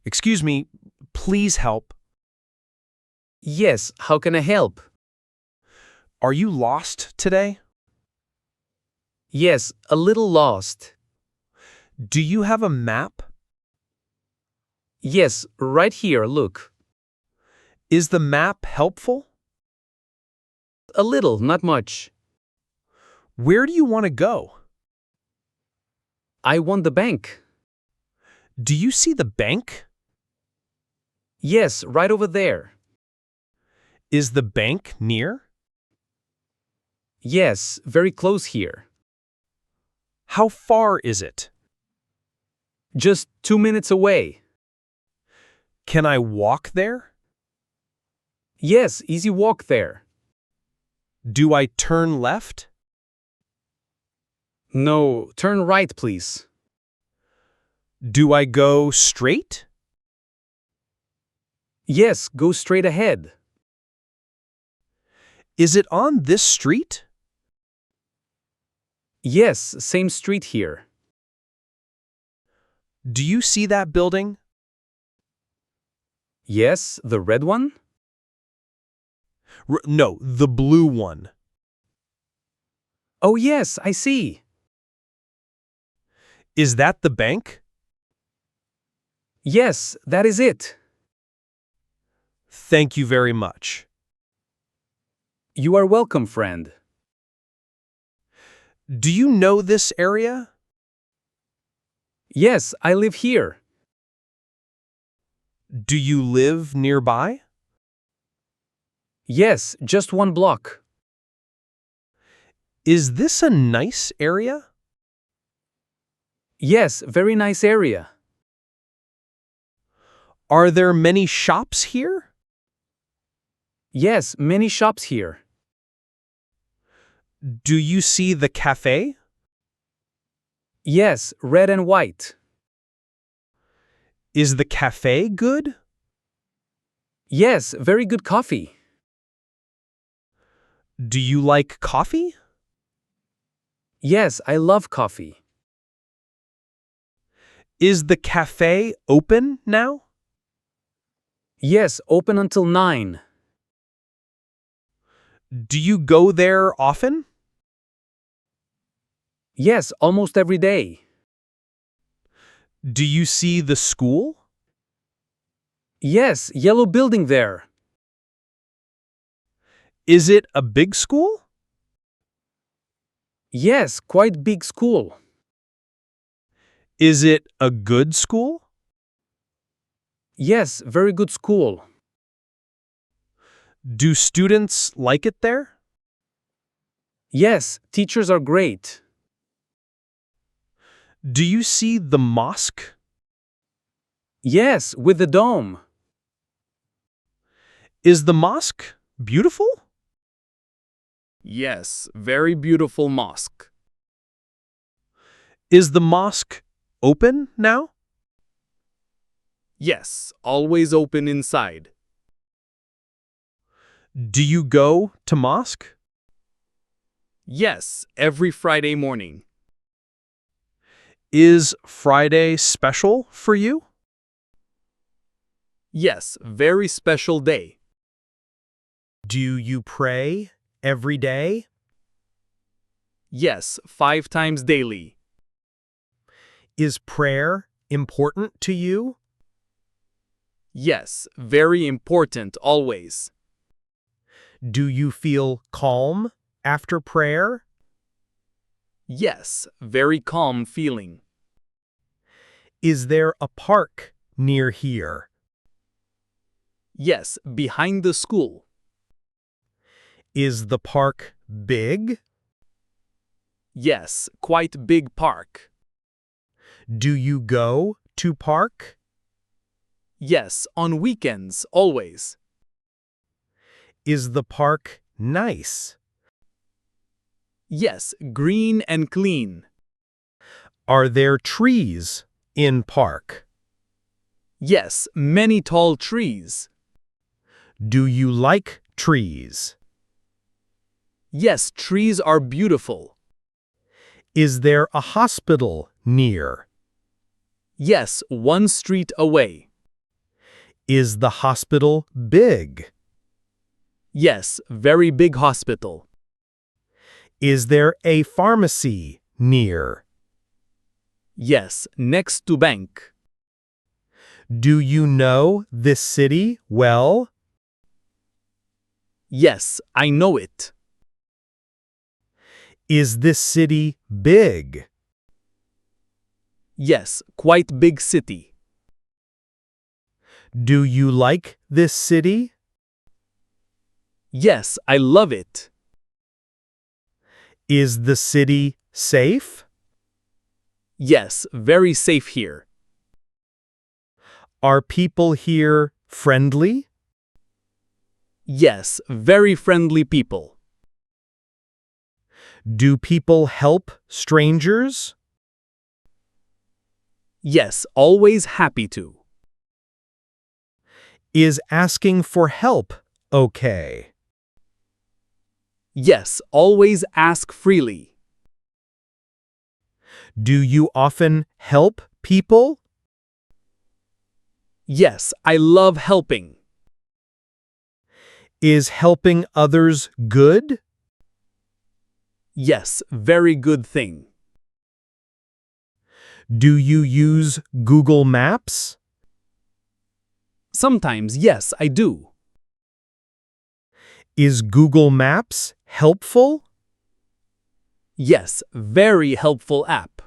Excuse me, please help. Yes, how can I help? Are you lost today? Yes, a little lost. Do you have a map? Yes, right here, look. Is the map helpful? A little, not much. Where do you want to go? I want the bank. Do you see the bank? Yes, right over there. Is the bank near? Yes, very close here. How far is it? Just 2 minutes away. Can I walk there? Yes, easy walk there. Do I turn left? No, turn right, please. Do I go straight? Yes, go straight ahead. Is it on this street? Yes, same street here. Do you see that building? Yes, the red one? No, the blue one. Oh, yes, I see. Is that the bank? Yes, that is it. Thank you very much. You are welcome, friend. Do you know this area? Yes, I live here. Do you live nearby? Yes, just 1 block. Is this a nice area? Yes, very nice area. Are there many shops here? Yes, many shops here. Do you see the cafe? Yes, red and white. Is the cafe good? Yes, very good coffee. Do you like coffee? Yes, I love coffee. Is the cafe open now? Yes, open until 9. Do you go there often? Yes, almost every day. Do you see the school? Yes, yellow building there. Is it a big school? Yes, quite big school. Is it a good school? Yes, very good school. Do students like it there? Yes, teachers are great. Do you see the mosque? Yes, with the dome. Is the mosque beautiful? Yes, very beautiful mosque. Is the mosque open now? Yes, always open inside. Do you go to mosque? Yes, every Friday morning. Is Friday special for you? Yes, very special day. Do you pray every day? Yes, 5 times daily. Is prayer important to you? Yes, very important always. Do you feel calm after prayer? Yes, very calm feeling. Is there a park near here? Yes, behind the school. Is the park big? Yes, quite big park. Do you go to park? Yes, on weekends, always. Is the park nice? Yes, green and clean. Are there trees in park? Yes, many tall trees. Do you like trees? Yes, trees are beautiful. Is there a hospital near? Yes, 1 street away. Is the hospital big? Yes, very big hospital. Is there a pharmacy near? Yes, next to bank. Do you know this city well? Yes, I know it. Is this city big? Yes, quite big city. Do you like this city? Yes, I love it. Is the city safe? Yes, very safe here. Are people here friendly? Yes, very friendly people. Do people help strangers? Yes, always happy to. Is asking for help okay? Yes, always ask freely. Do you often help people? Yes, I love helping. Is helping others good? Yes, very good thing. Do you use Google Maps? Sometimes, yes, I do. Is Google Maps helpful? Yes, very helpful app.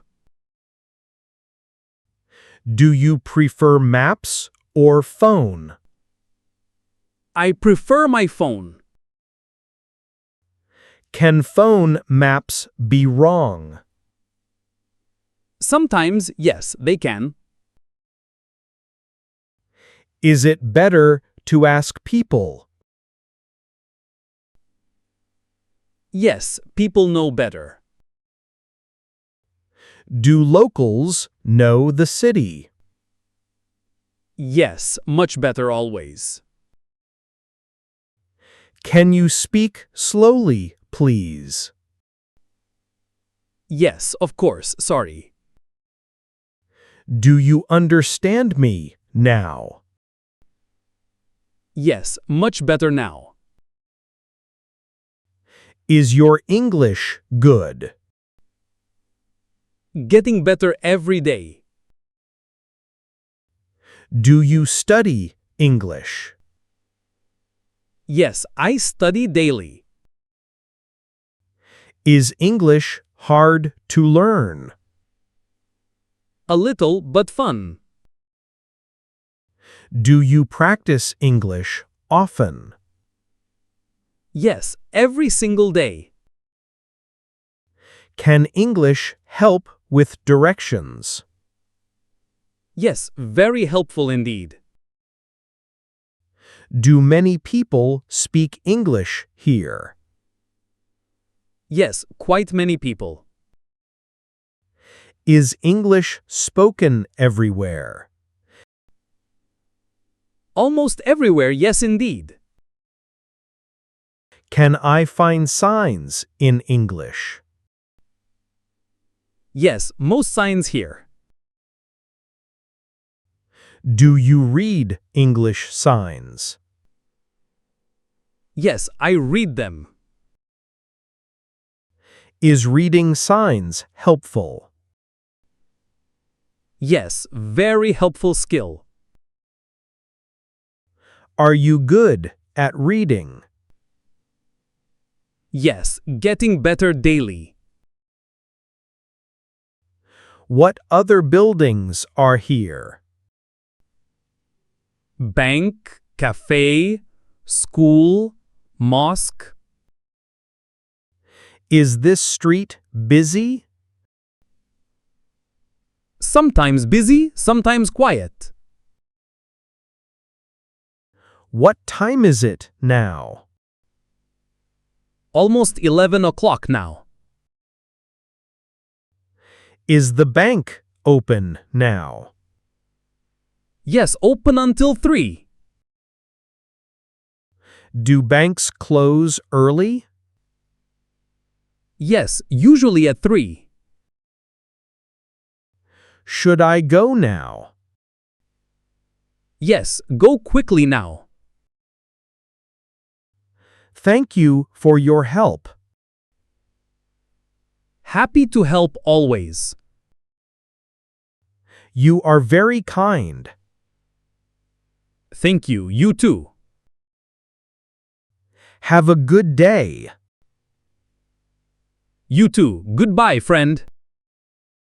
Do you prefer maps or phone? I prefer my phone. Can phone maps be wrong? Sometimes, yes, they can. Is it better to ask people? Yes, people know better. Do locals know the city? Yes, much better always. Can you speak slowly, please? Yes, of course, sorry. Do you understand me now? Yes, much better now. Is your English good? Getting better every day. Do you study English? Yes, I study daily. Is English hard to learn? A little, but fun. Do you practice English often? Yes, every single day. Can English help with directions? Yes, very helpful indeed. Do many people speak English here? Yes, quite many people. Is English spoken everywhere? Almost everywhere, yes indeed. Can I find signs in English? Yes, most signs here. Do you read English signs? Yes, I read them. Is reading signs helpful? Yes, very helpful skill. Are you good at reading? Yes, getting better daily. What other buildings are here? Bank, cafe, school, mosque. Is this street busy? Sometimes busy, sometimes quiet. What time is it now? Almost 11 o'clock now. Is the bank open now? Yes, open until 3. Do banks close early? Yes, usually at 3. Should I go now? Yes, go quickly now. Thank you for your help. Happy to help always. You are very kind. Thank you, you too. Have a good day. You too. Goodbye, friend.